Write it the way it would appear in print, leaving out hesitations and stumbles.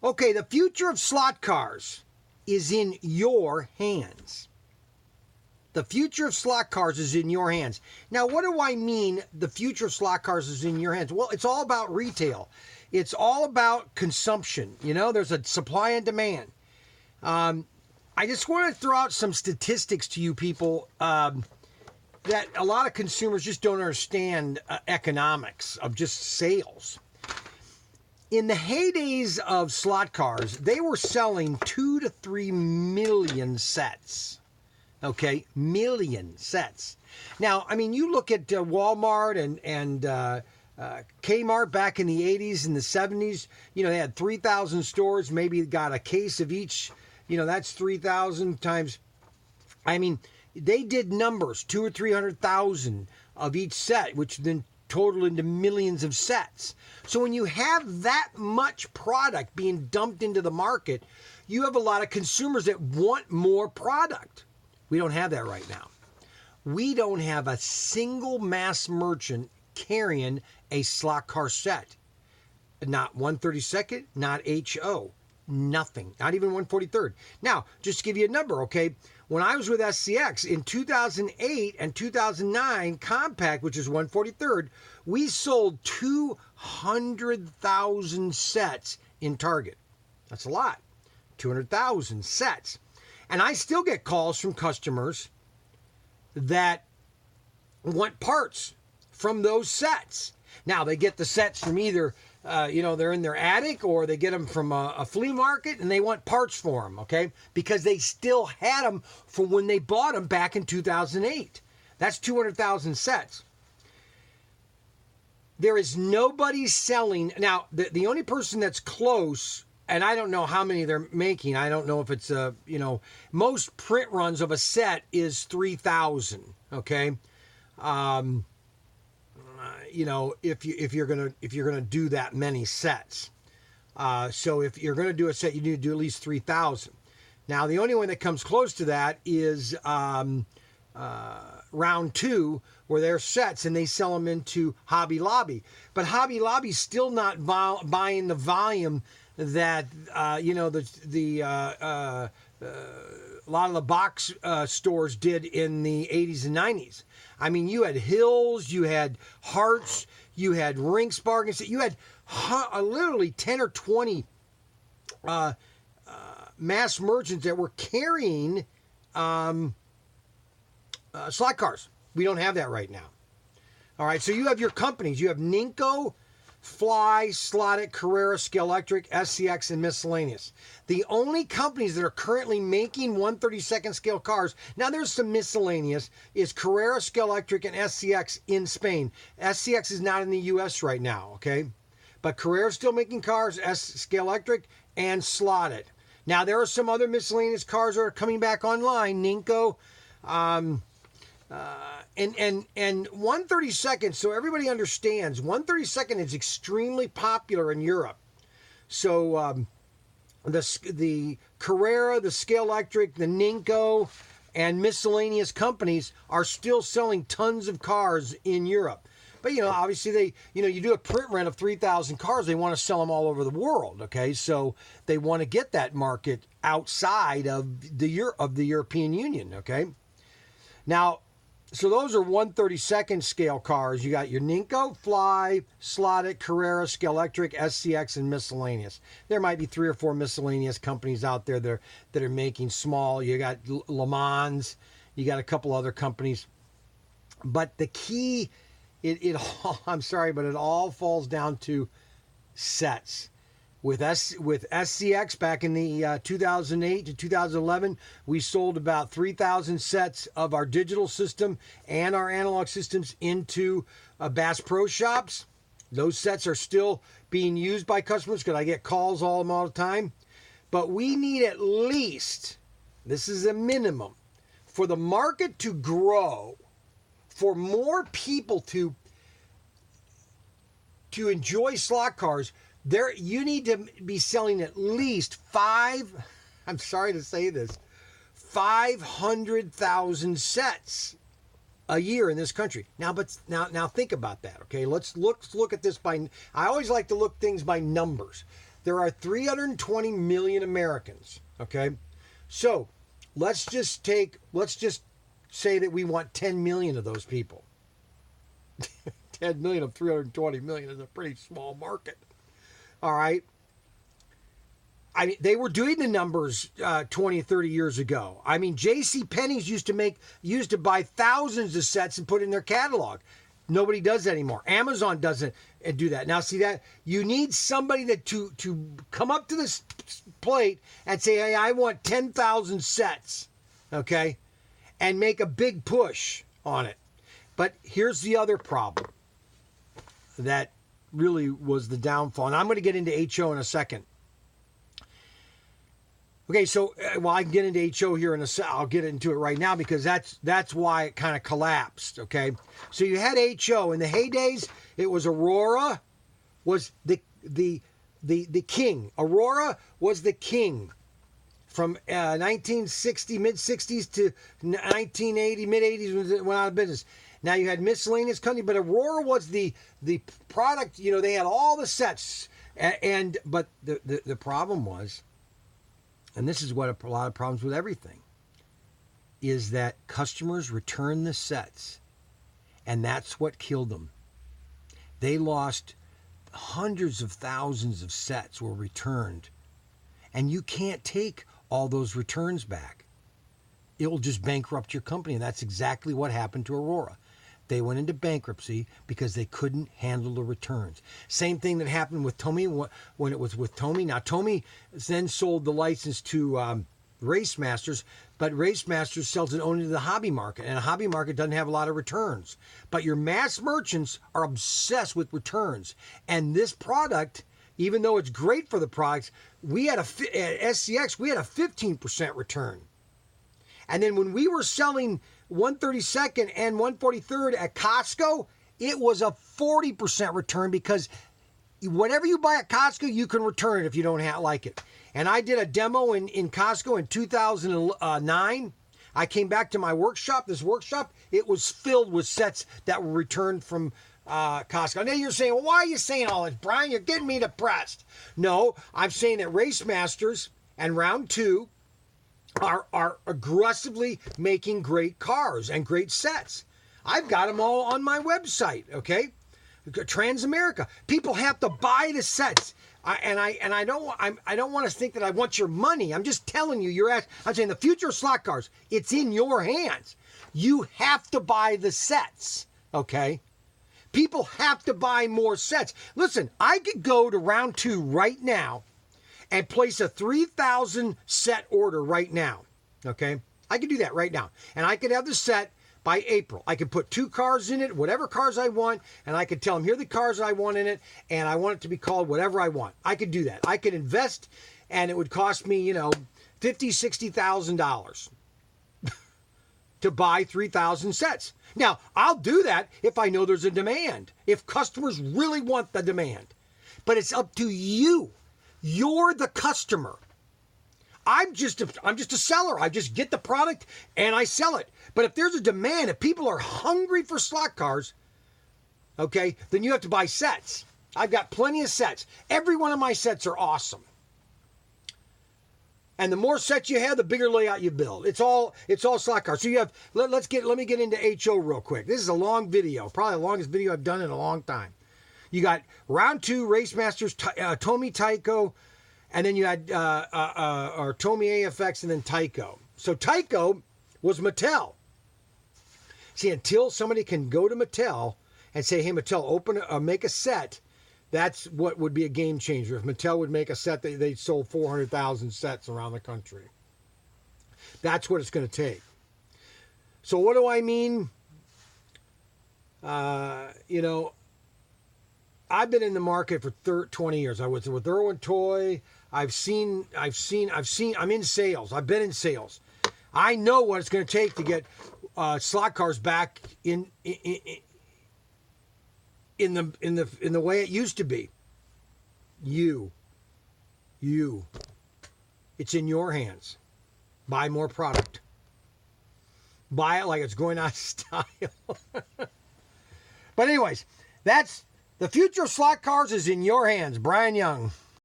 Okay, the future of slot cars is in your hands. The future of slot cars is in your hands. Now, what do I mean the future of slot cars is in your hands? Well, it's all about retail. It's all about consumption. You know, there's a supply and demand. I just want to throw out some statistics to you people that a lot of consumers just don't understand economics of just sales. In the heydays of slot cars, they were selling 2 to 3 million sets. Okay, million sets. Now, I mean, you look at Walmart and Kmart back in the 80s and the 70s, you know, they had 3,000 stores, maybe got a case of each, you know, that's 3,000 times. I mean, they did numbers, 200,000 or 300,000 of each set, which then total into millions of sets. So when you have that much product being dumped into the market, you have a lot of consumers that want more product. We don't have that right now. We don't have a single mass merchant carrying a slot car set. Not 132nd, not HO, nothing. Not even 143rd. Now, just to give you a number, okay? When I was with SCX in 2008 and 2009, Compact, which is 143rd, we sold 200,000 sets in Target. That's a lot. 200,000 sets. And I still get calls from customers that want parts from those sets. Now, they get the sets from either, they're in their attic or they get them from a flea market and they want parts for them, okay? Because they still had them from when they bought them back in 2008. That's 200,000 sets. There is nobody selling. Now, the only person that's close, and I don't know how many they're making. I don't know if it's most print runs of a set is 3,000. Okay, if you're gonna do that many sets, so if you're gonna do a set, you need to do at least 3,000. Now, the only one that comes close to that is Round 2, where they're sets and they sell them into Hobby Lobby, but Hobby Lobby's still not buying the volume that a lot of the box stores did in the 80s and 90s. I mean, you had Hills, you had Hearts, you had Rinks bargains, you had literally 10 or 20 mass merchants that were carrying slot cars. We don't have that right now. All right, so you have your companies. You have Ninko, Fly, Slotted, Carrera, Scalextric, SCX, and Miscellaneous. The only companies that are currently making 132nd scale cars, now there's some miscellaneous, is Carrera, Scalextric, and SCX in Spain. SCX is not in the U.S. right now, okay? But Carrera's still making cars, Scalextric, and Slotted. Now, there are some other miscellaneous cars that are coming back online. Ninko, and 132nd, so everybody understands, 132nd is extremely popular in Europe. So the Carrera, the Scalextric, the Ninko, and miscellaneous companies are still selling tons of cars in Europe. But, obviously you do a print run of 3,000 cars, they want to sell them all over the world, okay? So they want to get that market outside of the European Union, okay? Now, so those are 132nd scale cars. You got your Ninko, Fly, Slotted, Carrera, Scalextric, SCX, and miscellaneous. There might be 3 or 4 miscellaneous companies out there that are making small. You got Le Mans. You got a couple other companies. But the key, I'm sorry, but it all falls down to sets. With SCX back in the 2008 to 2011, we sold about 3,000 sets of our digital system and our analog systems into Bass Pro Shops. Those sets are still being used by customers because I get calls all the time. But we need at least, this is a minimum, for the market to grow, for more people to enjoy slot cars. You need to be selling at least I'm sorry to say this, 500,000 sets a year in this country. Now think about that, okay? Let's look at this I always like to look things by numbers. there are 320 million Americans, okay? So let's just say that we want 10 million of those people. 10 million of 320 million is a pretty small market. All right. I mean, they were doing the numbers 20, 30 years ago. I mean, J.C. Penney's used to buy thousands of sets and put in their catalog. Nobody does that anymore. Amazon doesn't do that. Now, see that you need somebody to come up to this plate and say, hey, I want 10,000 sets, okay, and make a big push on it. But here's the other problem that really was the downfall. And I'm going to get into HO in a second. Okay, so I can get into HO here in a second. I'll get into it right now because that's why it kind of collapsed. Okay, so you had HO in the heydays. It was Aurora, was the king. Aurora was the king from 1960 mid 60s to 1980 mid 80s when it went out of business. Now you had miscellaneous company, but Aurora was the product. You know, they had all the sets, but the problem was. And this is what a lot of problems with everything, is that customers return the sets, and that's what killed them. They lost hundreds of thousands of sets were returned, and you can't take all those returns back. It will just bankrupt your company, and that's exactly what happened to Aurora. They went into bankruptcy because they couldn't handle the returns. Same thing that happened with Tomy when it was with Tomy. Now, Tomy then sold the license to Race Masters, but Race Masters sells it only to the hobby market, and a hobby market doesn't have a lot of returns. But your mass merchants are obsessed with returns. And this product, even though it's great for the products, at SCX, we had a 15% return. And then when we were selling 132nd and 143rd at Costco, it was a 40% return because whatever you buy at Costco, you can return it if you don't like it. And I did a demo in Costco in 2009. I came back to my workshop. This workshop, it was filled with sets that were returned from Costco. Now you're saying, well, why are you saying all this, Brian? You're getting me depressed. No, I'm saying that Race Masters and Round 2 are aggressively making great cars and great sets. I've got them all on my website, okay? Transamerica. People have to buy the sets. I don't want to think that I want your money. I'm just telling you, I'm saying the future of slot cars, it's in your hands. You have to buy the sets, okay? People have to buy more sets. Listen, I could go to Round 2 right now and place a 3,000 set order right now, okay? I could do that right now. And I could have the set by April. I could put 2 cars in it, whatever cars I want, and I could tell them, here are the cars I want in it, and I want it to be called whatever I want. I could do that. I could invest, and it would cost me, $50,000, $60,000 to buy 3,000 sets. Now, I'll do that if I know there's a demand, if customers really want the demand. But it's up to you. You're the customer. I'm just a seller. I just get the product and I sell it. But if there's a demand, if people are hungry for slot cars, okay, then you have to buy sets. I've got plenty of sets. Every one of my sets are awesome. And the more sets you have, the bigger layout you build. It's all slot cars. So you have. Let me get into HO real quick. This is a long video, probably the longest video I've done in a long time. You got Round 2, Race Masters, Tomy Tyco, and then you had Tomy AFX and then Tyco. So Tyco was Mattel. See, until somebody can go to Mattel and say, hey, Mattel, make a set, that's what would be a game changer. If Mattel would make a set, they sold 400,000 sets around the country. That's what it's going to take. So what do I mean? I've been in the market for 20 years. I was with Irwin Toy. I'm in sales. I've been in sales. I know what it's going to take to get slot cars back in the way it used to be. It's in your hands. Buy more product. Buy it like it's going out of style. But anyways, that's the future of slot cars is in your hands. Brian Young.